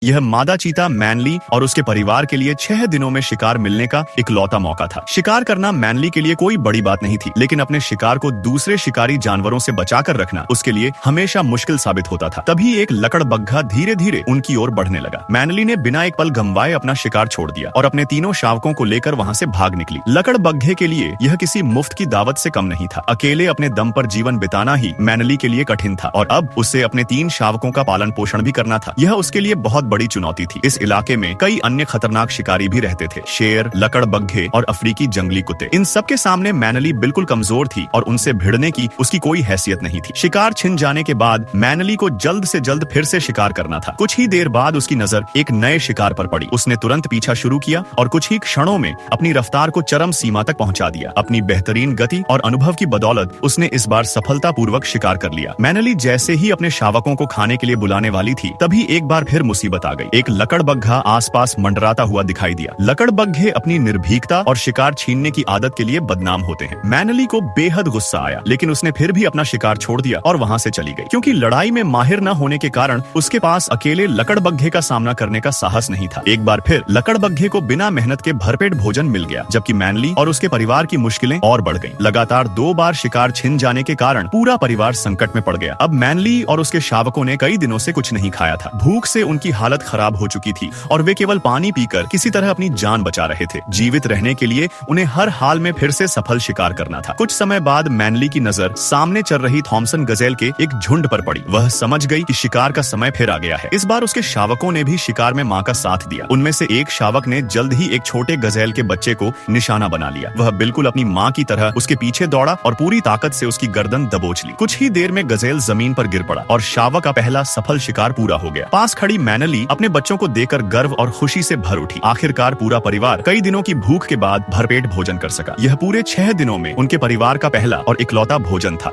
यह मादा चीता मैनली और उसके परिवार के लिए 6 दिनों में शिकार मिलने का इकलौता मौका था। शिकार करना मैनली के लिए कोई बड़ी बात नहीं थी, लेकिन अपने शिकार को दूसरे शिकारी जानवरों से बचाकर रखना उसके लिए हमेशा मुश्किल साबित होता था। तभी एक लकड़बग्घा धीरे धीरे उनकी ओर बढ़ने लगा। मैनली ने बिना एक पल गंवाए अपना शिकार छोड़ दिया और अपने तीनों शावकों को लेकर वहां से भाग निकली। लकड़बग्घे के लिए यह किसी मुफ्त की दावत से कम नहीं था। अकेले अपने दम पर जीवन बिताना ही मैनली के लिए कठिन था और अब उसे अपने 3 शावकों का पालन पोषण भी करना था। यह उसके लिए बहुत बड़ी चुनौती थी। इस इलाके में कई अन्य खतरनाक शिकारी भी रहते थे, शेर, लकड़बग्घे और अफ्रीकी जंगली कुत्ते। इन सब के सामने मैनली बिल्कुल कमजोर थी और उनसे भिड़ने की उसकी कोई हैसियत नहीं थी। शिकार छिन जाने के बाद मैनली को जल्द से जल्द फिर से शिकार करना था। कुछ ही देर बाद उसकी नजर एक नए शिकार पर पड़ी। उसने तुरंत पीछा शुरू किया और कुछ ही क्षणों में अपनी रफ्तार को चरम सीमा तक पहुंचा दिया। अपनी बेहतरीन गति और अनुभव की बदौलत उसने इस बार सफलतापूर्वक शिकार कर लिया। मैनली जैसे ही अपने शावकों को खाने के लिए बुलाने वाली थी, तभी एक बार फिर मुसीबत आ गई। एक लकड़बग्घा आसपास मंडराता हुआ दिखाई दिया। लकड़बग्घे अपनी निर्भीकता और शिकार छीनने की आदत के लिए बदनाम होते हैं। मैनली को बेहद गुस्सा आया, लेकिन उसने फिर भी अपना शिकार छोड़ दिया और वहां से चली गई। क्योंकि लड़ाई में माहिर न होने के कारण उसके पास अकेले लकड़बग्घे का सामना करने का साहस नहीं था। एक बार फिर लकड़बग्घे को बिना मेहनत के भरपेट भोजन मिल गया, जबकि मैनली और उसके परिवार की मुश्किलें और बढ़ गईं। लगातार 2 बार शिकार छिन जाने के कारण पूरा परिवार संकट में पड़ गया। अब मैनली और उसके शावकों ने कई दिनों से कुछ नहीं खाया था। भूख से उनकी हालत खराब हो चुकी थी और वे केवल पानी पीकर किसी तरह अपनी जान बचा रहे थे। जीवित रहने के लिए उन्हें हर हाल में फिर से सफल शिकार करना था। कुछ समय बाद मैनली की नजर सामने चल रही थॉमसन गजेल के एक झुंड पर पड़ी। वह समझ गई कि शिकार का समय फिर आ गया है। इस बार उसके शावकों ने भी शिकार में मां का साथ दिया। उनमें से एक शावक ने जल्द ही एक छोटे गजेल के बच्चे को निशाना बना लिया। वह बिल्कुल अपनी मां की तरह उसके पीछे दौड़ा और पूरी ताकत से उसकी गर्दन दबोच ली। कुछ ही देर में गजेल जमीन पर गिर पड़ा और शावक का पहला सफल शिकार पूरा हो गया। पास खड़ी मैनली अपने बच्चों को देखकर गर्व और खुशी से भर उठी। आखिरकार पूरा परिवार कई दिनों की भूख के बाद भरपेट भोजन कर सका। यह पूरे 6 दिनों में उनके परिवार का पहला और इकलौता भोजन था।